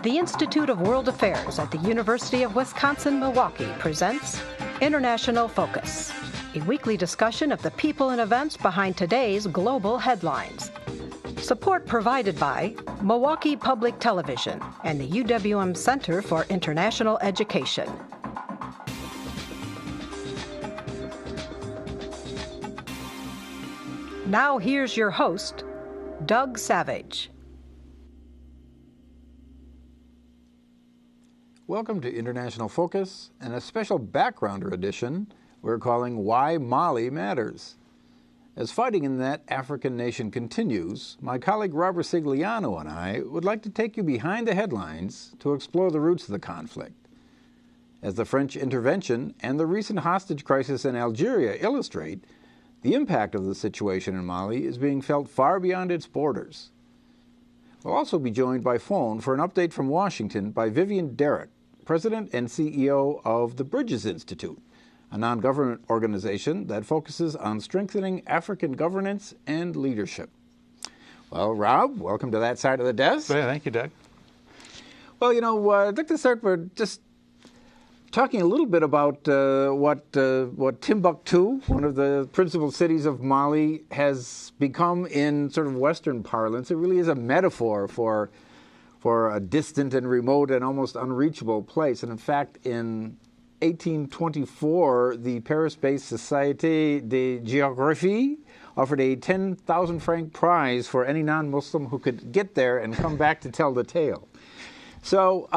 The Institute of World Affairs at the University of Wisconsin-Milwaukee presents International Focus, a weekly discussion of the people and events behind today's global headlines. Support provided by Milwaukee Public Television and the UW-M Center for International Education. Now here's your host, Doug Savage. Welcome to International Focus and a special backgrounder edition we're calling Why Mali Matters. As fighting in that African nation continues, my colleague Rob Ricigliano and I would like to take you behind the headlines to explore the roots of the conflict. As the French intervention and the recent hostage crisis in Algeria illustrate, the impact of the situation in Mali is being felt far beyond its borders. We'll also be joined by phone for an update from Washington by Vivian Derryck, President and CEO of the Bridges Institute, a non-government organization that focuses on strengthening African governance and leadership. Well, Rob, welcome to that side of the desk. Yeah, thank you, Doug. Well, I'd like to start with just talking a little bit about what Timbuktu, one of the principal cities of Mali, has become in sort of Western parlance. It really is a metaphor for a distant and remote and almost unreachable place. And in fact, in 1824, the Paris-based Société de Géographie offered a 10,000 franc prize for any non-Muslim who could get there and come back to tell the tale. So,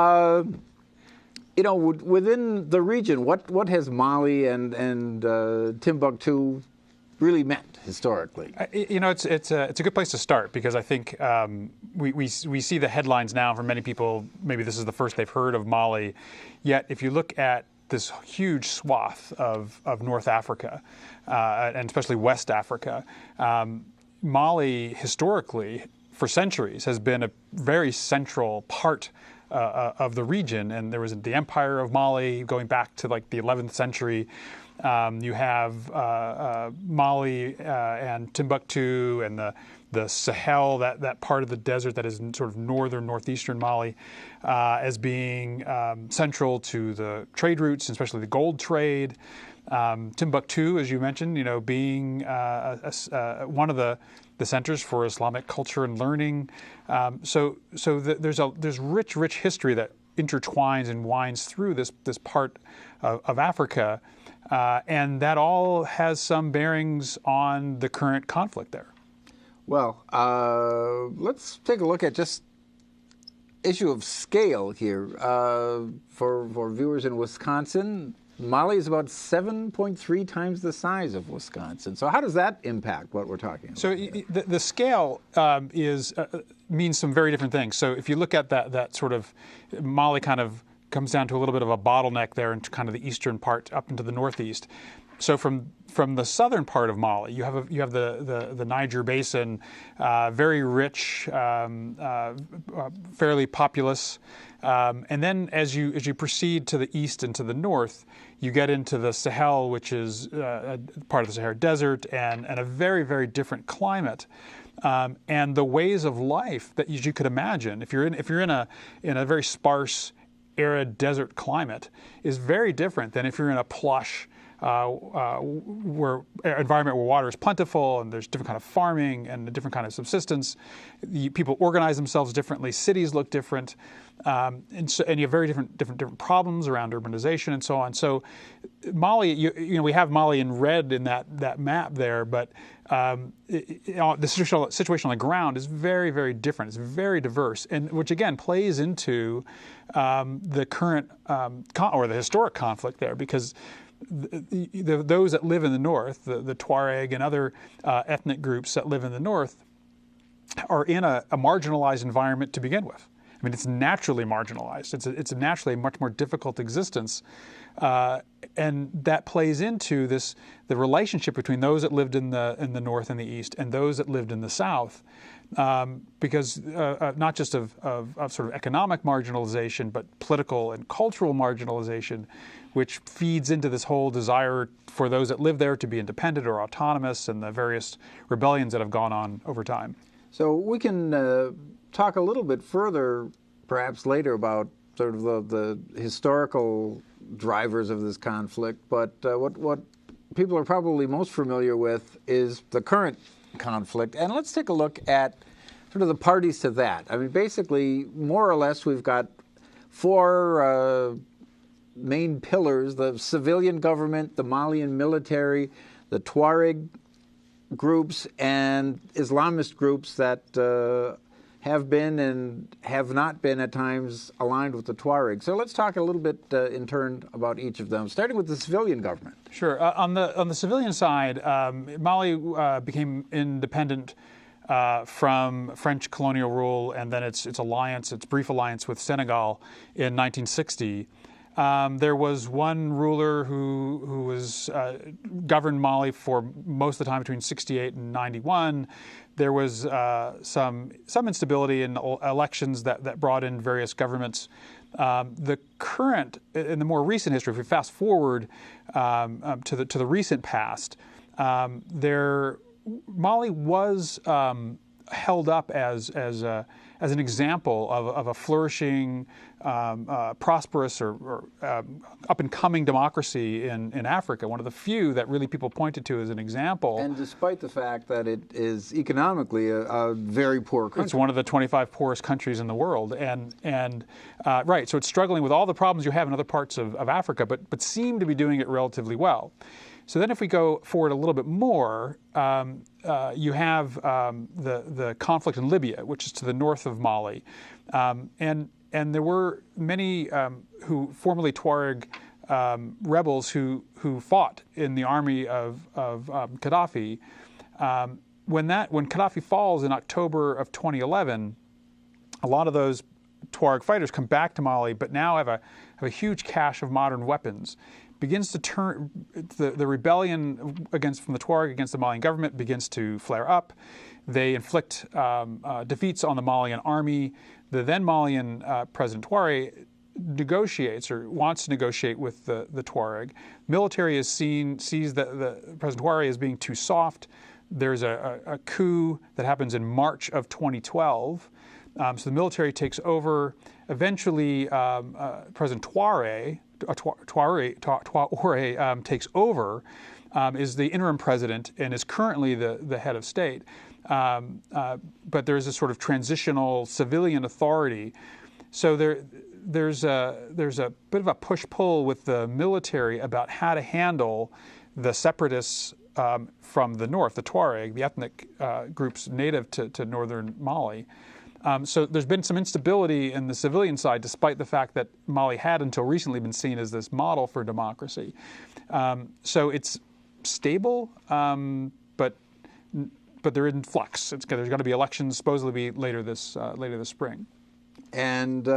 within the region, what has Mali and Timbuktu really meant historically? It's a good place to start because I think we see the headlines now for many people. Maybe this is the first they've heard of Mali. Yet, if you look at this huge swath of North Africa, and especially West Africa, Mali historically, for centuries, has been a very central part of the region. And there was the Empire of Mali going back to like the 11th century. You have Mali and Timbuktu and the Sahel, that part of the desert that is in sort of northeastern Mali, as being central to the trade routes, especially the gold trade. Timbuktu, as you mentioned, being one of the centers for Islamic culture and learning. So there's rich history that intertwines and winds through this part of Africa, and that all has some bearings on the current conflict there. Well, let's take a look at just issue of scale here. For viewers in Wisconsin, Mali is about 7.3 times the size of Wisconsin. So how does that impact what we're talking about? So the scale means some very different things. So if you look at that sort of, Mali kind of comes down to a little bit of a bottleneck there into kind of the eastern part up into the northeast. So from the southern part of Mali, you have the Niger Basin, very rich, fairly populous, and then as you proceed to the east and to the north, you get into the Sahel, which is part of the Sahara Desert, and a very, very different climate. And the ways of life that you could imagine, if you're in a very sparse, arid desert climate, is very different than if you're in a plush environment where water is plentiful and there's different kind of farming and a different kind of subsistence. People organize themselves differently. Cities look different, and you have very different problems around urbanization and so on. So Mali, we have Mali in red in that map there, but the situation on the ground is very, very different. It's very diverse, and which again plays into the current or the historic conflict there, because those that live in the north, the Tuareg and other ethnic groups that live in the north, are in a marginalized environment to begin with. I mean, it's naturally marginalized. It's a naturally a much more difficult existence, and that plays into the relationship between those that lived in the north and the east and those that lived in the south, because not just of sort of economic marginalization, but political and cultural marginalization, which feeds into this whole desire for those that live there to be independent or autonomous, and the various rebellions that have gone on over time. So we can talk a little bit further, perhaps later, about sort of the historical drivers of this conflict. But what people are probably most familiar with is the current conflict. And let's take a look at sort of the parties to that. I mean, basically, more or less, we've got four main pillars: the civilian government, the Malian military, the Tuareg groups, and Islamist groups that have been and have not been at times aligned with the Tuareg. So let's talk a little bit in turn about each of them, starting with the civilian government. Sure. On the civilian side, Mali became independent from French colonial rule, and then its brief alliance with Senegal in 1960. There was one ruler who was governed Mali for most of the time between 68 and 91. There was some instability in elections that brought in various governments. The current, in the more recent history, if we fast forward to the recent past, Mali was held up as an example of a flourishing, prosperous, or up-and-coming democracy in Africa, one of the few that really people pointed to as an example. And despite the fact that it is economically a very poor country. It's one of the 25 poorest countries in the world. Right, so it's struggling with all the problems you have in other parts of Africa, but seem to be doing it relatively well. So then if we go forward a little bit more, you have the conflict in Libya, which is to the north of Mali. And there were many formerly Tuareg rebels who fought in the army of Gaddafi. When Gaddafi falls in October of 2011, a lot of those Tuareg fighters come back to Mali, but now have a huge cache of modern weapons. Begins to turn, the rebellion from the Tuareg against the Malian government begins to flare up. They inflict defeats on the Malian army. The then Malian President Touareg negotiates or wants to negotiate with the Tuareg. Military sees the President Touareg as being too soft. There's a coup that happens in March of 2012. So the military takes over. Eventually, President Touareg takes over, is the interim president and is currently the head of state. But there's a sort of transitional civilian authority. So there's a bit of a push-pull with the military about how to handle the separatists from the north, the Tuareg, the ethnic groups native to northern Mali. So there's been some instability in the civilian side, despite the fact that Mali had until recently been seen as this model for democracy. So it's stable, but they're in flux. There's going to be elections supposedly later this spring. And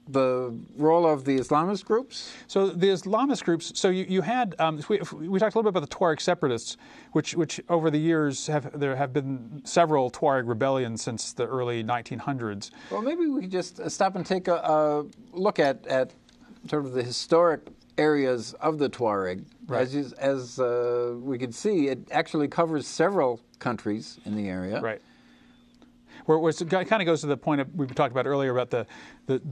the role of the Islamist groups? So the Islamist groups, so you had, we talked a little bit about the Tuareg separatists, which over the years there have been several Tuareg rebellions since the early 1900s. Well, maybe we could just stop and take a look at sort of the historic areas of the Tuareg. Right. As we can see, it actually covers several countries in the area. Right. Where it kind of goes to the point we talked about earlier about the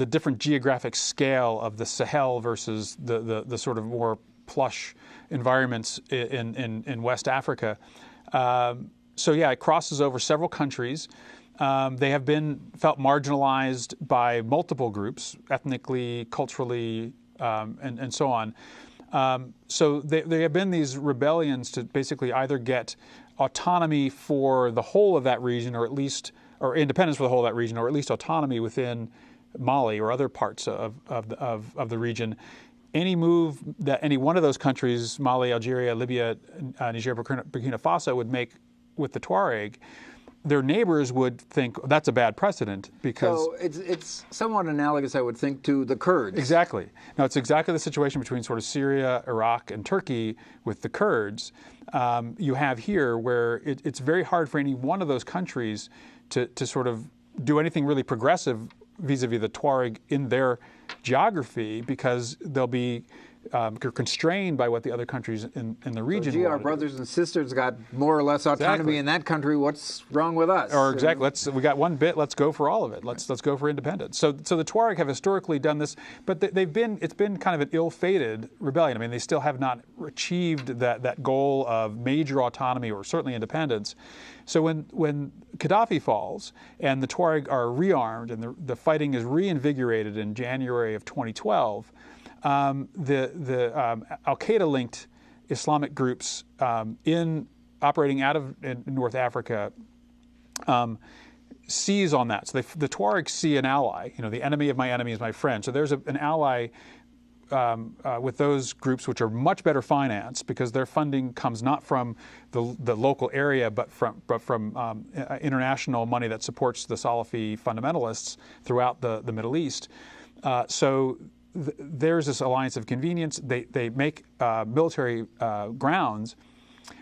different geographic scale of the Sahel versus the sort of more plush environments in West Africa. So yeah, it crosses over several countries. They have felt marginalized by multiple groups, ethnically, culturally, and so on. So there have been these rebellions to basically either get autonomy for the whole of that region, or independence for the whole of that region, or at least autonomy within Mali or other parts of the region. Any move that any one of those countries, Mali, Algeria, Libya, Niger, Burkina Faso, would make with the Tuareg, their neighbors would think that's a bad precedent because... So it's somewhat analogous, I would think, to the Kurds. Exactly. Now, it's exactly the situation between sort of Syria, Iraq, and Turkey with the Kurds. You have here where it's very hard for any one of those countries to sort of do anything really progressive vis-a-vis the Tuareg in their geography, because they'll be are constrained by what the other countries in the region. So, gee, our brothers and sisters got more or less autonomy in that country. What's wrong with us? Or exactly, we got one bit. Let's go for all of it. Let's go for independence. So the Tuareg have historically done this, but it's been kind of an ill-fated rebellion. I mean, they still have not achieved that goal of major autonomy or certainly independence. So when Gaddafi falls and the Tuareg are rearmed and the fighting is reinvigorated in January of 2012, the Al-Qaeda-linked Islamic groups operating out of North Africa seize on that. So the Tuaregs see an ally. The enemy of my enemy is my friend. So there's an ally with those groups, which are much better financed because their funding comes not from the local area, but from international money that supports the Salafi fundamentalists throughout the Middle East. So there's this alliance of convenience. They make military grounds,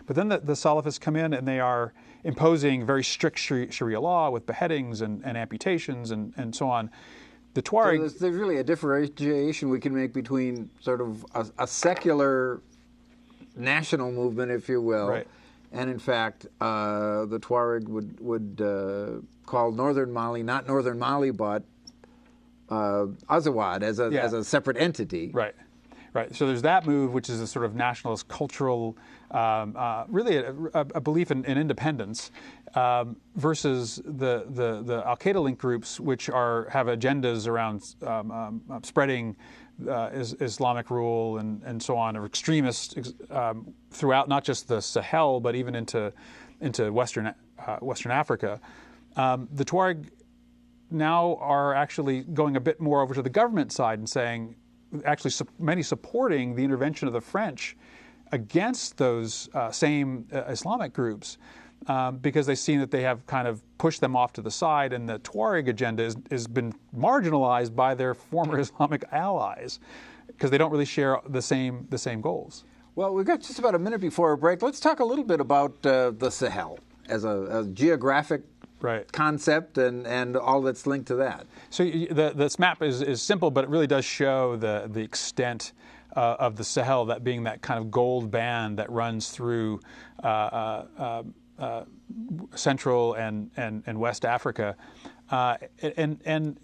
but then the Salafists come in and they are imposing very strict Sharia law with beheadings and amputations and so on. The Tuareg. So there's really a differentiation we can make between sort of a secular national movement, if you will, right, and in fact the Tuareg would call northern Mali not northern Mali but Azawad as a separate entity. Right. Right. So there's that move, which is a sort of nationalist cultural, really a belief in independence, versus the Al-Qaeda-linked groups, which have agendas around spreading Islamic rule and so on, or extremists throughout not just the Sahel but even into Western Africa. The Tuareg now are actually going a bit more over to the government side and saying, actually many supporting the intervention of the French against those same Islamic groups because they've seen that they have kind of pushed them off to the side, and the Tuareg agenda has been marginalized by their former Islamic allies because they don't really share the same goals. Well, we've got just about a minute before our break. Let's talk a little bit about the Sahel as a geographic concept and all that's linked to that. So this map is simple, but it really does show the extent of the Sahel, that being that kind of gold band that runs through Central and West Africa, and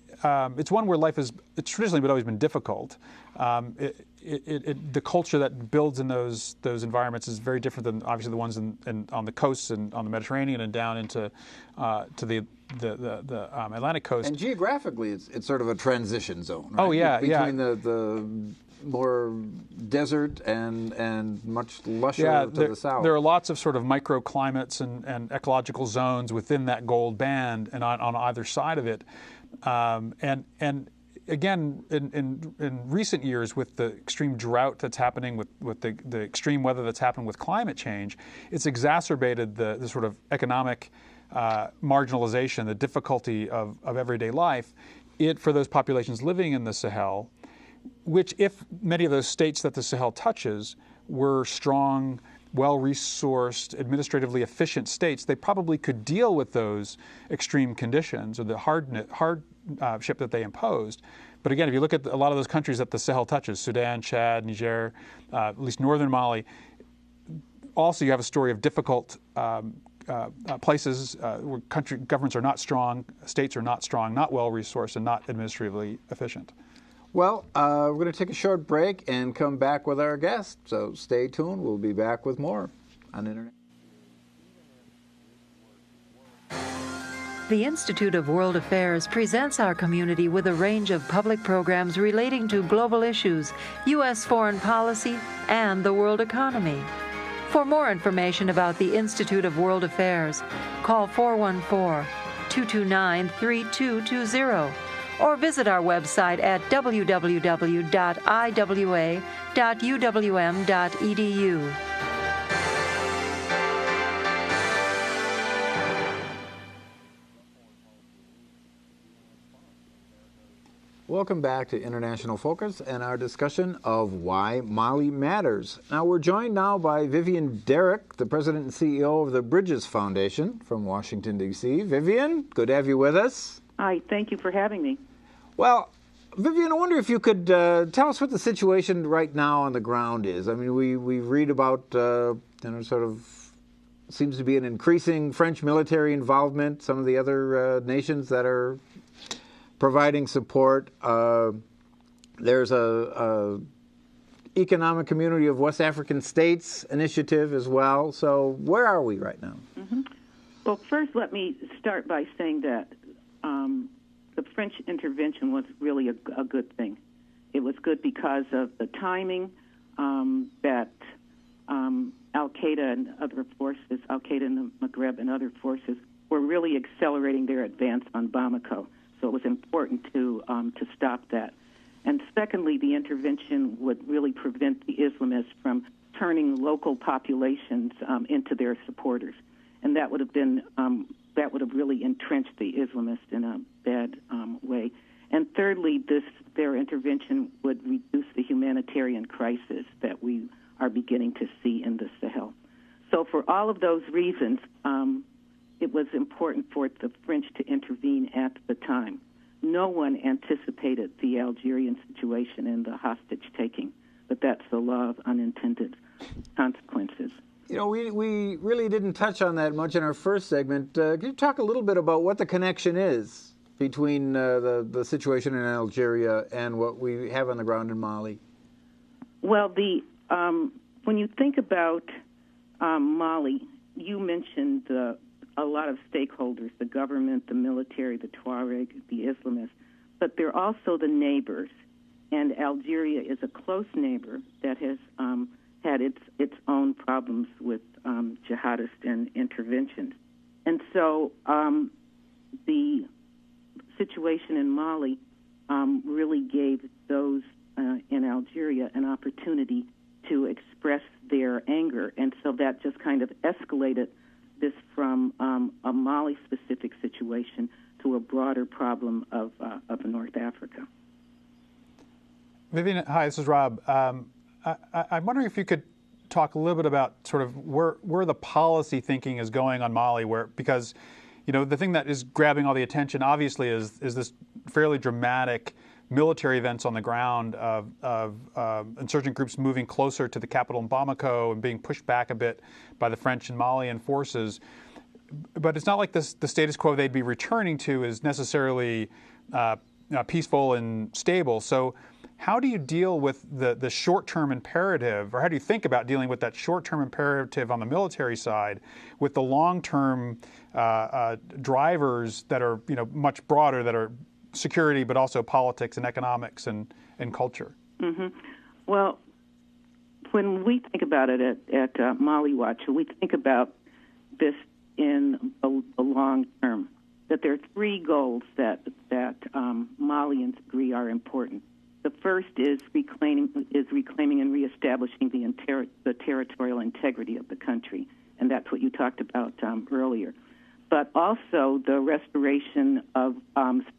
it's one where life it's traditionally always been difficult. The culture that builds in those environments is very different than obviously the ones on the coasts and on the Mediterranean and down into to the Atlantic coast. And geographically, it's sort of a transition zone. Right? Oh yeah, between the more desert and much lusher to the south. There are lots of sort of microclimates and ecological zones within that gold band and on either side of it, and again, in recent years, with the extreme drought that's happening, with the extreme weather that's happened with climate change, it's exacerbated the sort of economic marginalization, the difficulty of everyday life. For those populations living in the Sahel, which if many of those states that the Sahel touches were strong, well-resourced, administratively efficient states, they probably could deal with those extreme conditions or the hardship that they imposed. But again, if you look at a lot of those countries that the Sahel touches, Sudan, Chad, Niger, at least northern Mali, also you have a story of difficult places where governments are not strong, states are not strong, not well-resourced, and not administratively efficient. Well, we're going to take a short break and come back with our guest. So stay tuned. We'll be back with more on Internet. The Institute of World Affairs presents our community with a range of public programs relating to global issues, U.S. foreign policy, and the world economy. For more information about the Institute of World Affairs, call 414-229-3220 or visit our website at www.iwa.uwm.edu. Welcome back to International Focus and our discussion of why Mali matters. Now, we're joined now by Vivian Derryck, the president and CEO of the Bridges Foundation from Washington, D.C. Vivian, good to have you with us. Hi, thank you for having me. Well, Vivian, I wonder if you could tell us what the situation right now on the ground is. I mean, we read about, sort of seems to be an increasing French military involvement, some of the other nations that are providing support. There's a Economic Community of West African States initiative as well. So where are we right now? Mm-hmm. Well, first, let me start by saying that the French intervention was really a good thing. It was good because of the timing that Al-Qaeda and other forces, Al-Qaeda in the Maghreb and other forces, were really accelerating their advance on Bamako. So it was important to stop that. And secondly, the intervention would really prevent the Islamists from turning local populations into their supporters, and that would have been that would have really entrenched the Islamists in a bad way. And thirdly, their intervention would reduce the humanitarian crisis that we are beginning to see in the Sahel. So for all of those reasons, it was important for the French to intervene at the time. No one anticipated the Algerian situation and the hostage-taking, but that's the law of unintended consequences. You know, we really didn't touch on that much in our first segment. Could you talk a little bit about what the connection is between the situation in Algeria and what we have on the ground in Mali? Well, when you think about Mali, you mentioned a lot of stakeholders, the government, the military, the Tuareg, the Islamists, but they're also the neighbors. And Algeria is a close neighbor that has had its own problems with jihadist and interventions. And so the situation in Mali really gave those in Algeria an opportunity to express their anger. And so that just kind of escalated this from a Mali-specific situation to a broader problem of North Africa. Vivian, hi, this is Rob. I'm wondering if you could talk a little bit about sort of where the policy thinking is going on Mali, because the thing that is grabbing all the attention obviously is this fairly dramatic military events on the ground of insurgent groups moving closer to the capital in Bamako and being pushed back a bit by the French and Malian forces. But it's not like the status quo they'd be returning to is necessarily peaceful and stable. So how do you deal with the short-term imperative, or how do you think about dealing with that short-term imperative on the military side with the long-term drivers that are much broader, that are security, but also politics and economics and culture? Mm-hmm. Well, when we think about it at Mali Watch, we think about this in a long term, that there are three goals that Malians agree are important. The first is reclaiming and reestablishing the territorial integrity of the country, and that's what you talked about earlier. But also the restoration of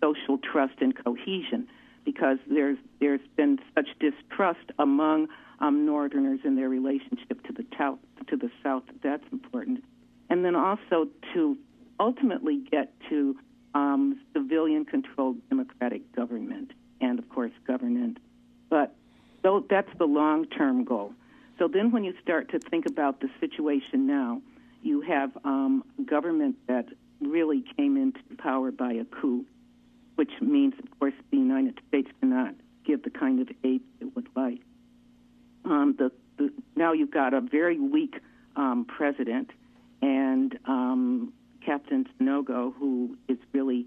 social trust and cohesion, because there's been such distrust among Northerners in their relationship to the South. That's important, and then also to ultimately get to civilian-controlled democratic government and, of course, governance. But that's the long-term goal. So then when you start to think about the situation now, you have a government that really came into power by a coup, which means, of course, the United States cannot give the kind of aid it would like. Now you've got a very weak president and Captain Sanogo, who is really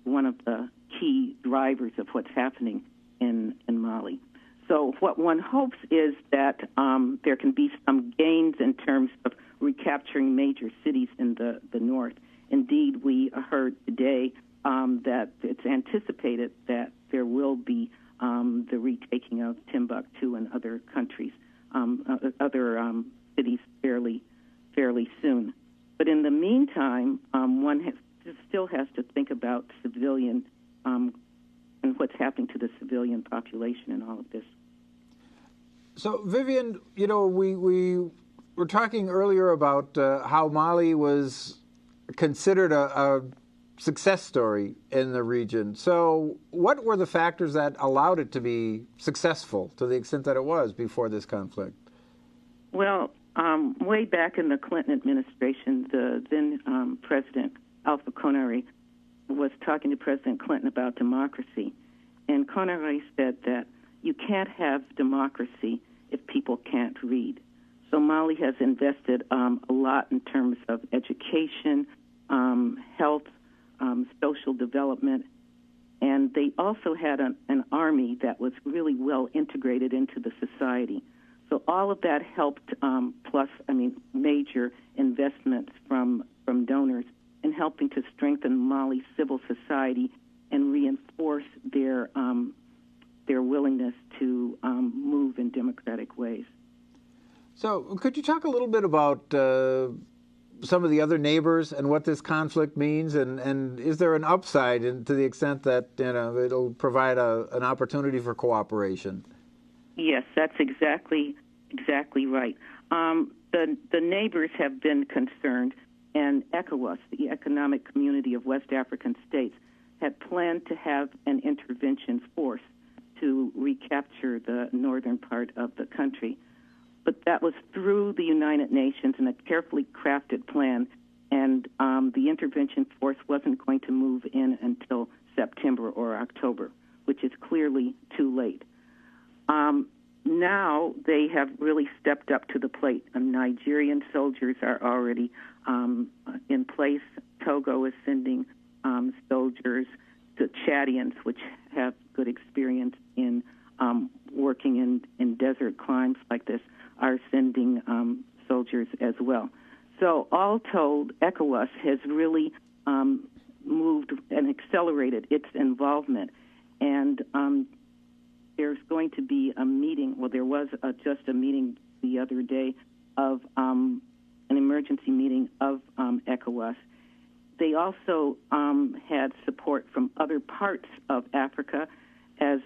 one of the key drivers of what's happening in Mali. So what one hopes is that there can be some gains in terms of recapturing major cities in the north. Indeed, we heard today that it's anticipated that there will be the retaking of Timbuktu and other countries, other cities fairly soon. But in the meantime, one still has to think about civilian and what's happening to the civilian population in all of this. So, Vivian, we were talking earlier about how Mali was considered a success story in the region. So what were the factors that allowed it to be successful to the extent that it was before this conflict? Well, way back in the Clinton administration, the then President Alpha Connery was talking to President Clinton about democracy. And Connery said that you can't have democracy if people can't read. So Mali has invested a lot in terms of education, health, social development, and they also had an army that was really well integrated into the society. So all of that helped, plus, major investments from donors in helping to strengthen Mali's civil society and reinforce their willingness to move in democratic ways. So could you talk a little bit about some of the other neighbors and what this conflict means, and is there an upside to the extent that it'll provide an opportunity for cooperation? Yes, that's exactly right. The neighbors have been concerned, and ECOWAS, the Economic Community of West African States, had planned to have an intervention force to recapture the northern part of the country. But that was through the United Nations in a carefully crafted plan, and the intervention force wasn't going to move in until September or October, which is clearly too late. Now they have really stepped up to the plate. Nigerian soldiers are already in place. Togo is sending soldiers. The Chadians, which have good experience in working in desert climes like this, are sending soldiers as well. So all told, ECOWAS has really moved and accelerated its involvement. And there's going to be a meeting, well, there was just a meeting the other day of an emergency meeting of ECOWAS. They also had support from other parts of Africa as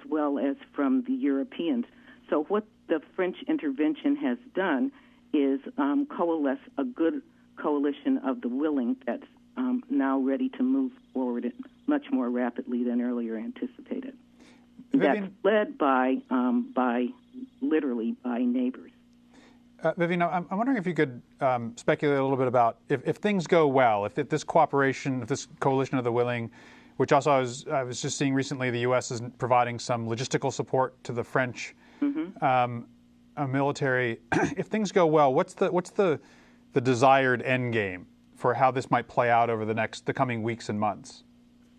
well as from the Europeans. So what the French intervention has done is coalesce a good coalition of the willing that's now ready to move forward much more rapidly than earlier anticipated. Vivian, that's led by neighbors. Vivian, I'm wondering if you could speculate a little bit about if things go well, if this cooperation, if this coalition of the willing, which also I was just seeing recently, the U.S. is providing some logistical support to the French military. If things go well, what's the desired end game for how this might play out over the coming weeks and months?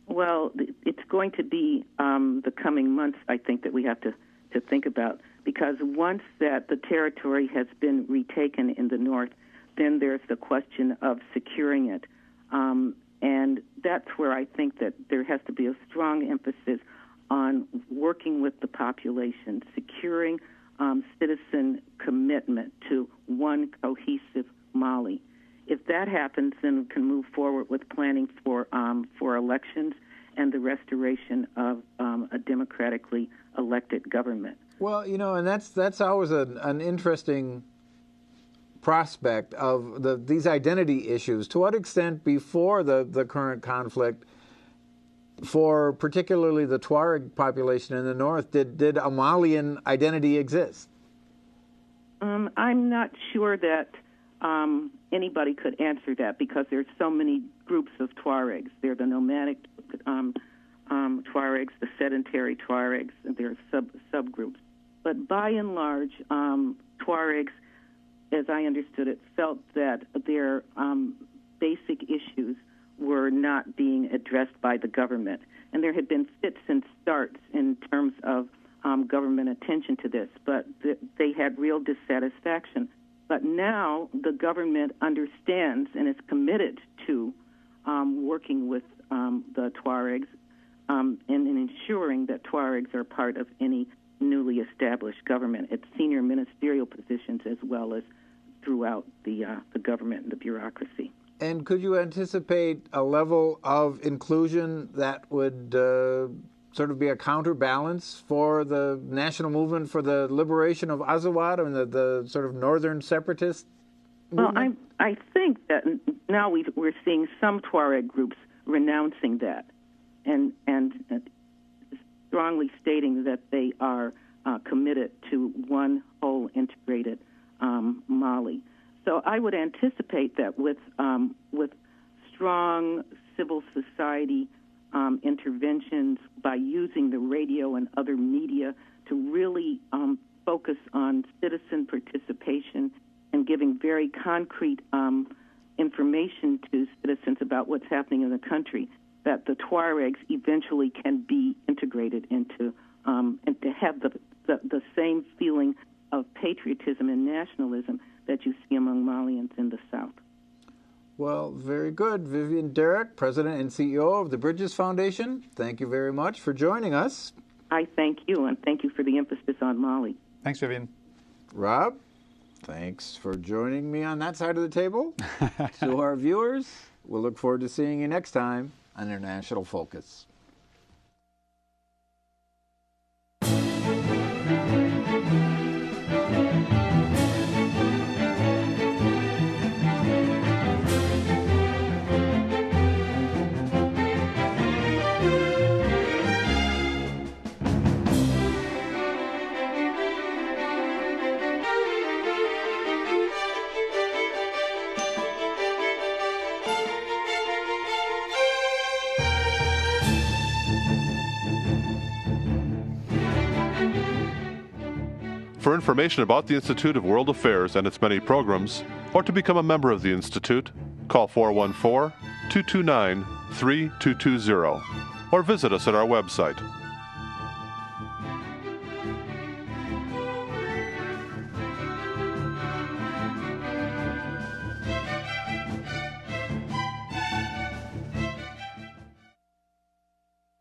Well, it's going to be the coming months, I think, that we have to think about, because once that the territory has been retaken in the north, then there's the question of securing it. And that's where I think that there has to be a strong emphasis on working with the population, securing citizen commitment to one cohesive Mali. If that happens, then we can move forward with planning for elections and the restoration of a democratically elected government. Well, and that's always an interesting prospect of these identity issues. To what extent, before the current conflict, for particularly the Tuareg population in the north, did a Malian identity exist? I'm not sure that anybody could answer that, because there's so many groups of Tuaregs. They're the nomadic Tuaregs, the sedentary Tuaregs, and there are subgroups. But by and large, Tuaregs, as I understood it, felt that their basic issues were not being addressed by the government. And there had been fits and starts in terms of government attention to this, but they had real dissatisfaction. But now the government understands and is committed to working with the Tuaregs and in ensuring that Tuaregs are part of any newly established government at senior ministerial positions as well as throughout the government and the bureaucracy. And could you anticipate a level of inclusion that would sort of be a counterbalance for the national movement for the liberation of Azawad and the sort of northern separatist movement? Well, I think think that now we're seeing some Tuareg groups renouncing that and strongly stating that they are committed to one whole integrated Mali. So I would anticipate that with strong civil society interventions by using the radio and other media to really focus on citizen participation and giving very concrete information to citizens about what's happening in the country, that the Tuaregs eventually can be integrated into and to have the same feeling of patriotism and nationalism that you see among Malians in the South. Well, very good. Vivian Derryck, President and CEO of the Bridges Foundation, thank you very much for joining us. I thank you, and thank you for the emphasis on Mali. Thanks, Vivian. Rob, thanks for joining me on that side of the table. To our viewers, we'll look forward to seeing you next time on International Focus. For information about the Institute of World Affairs and its many programs, or to become a member of the Institute, call 414-229-3220 or visit us at our website,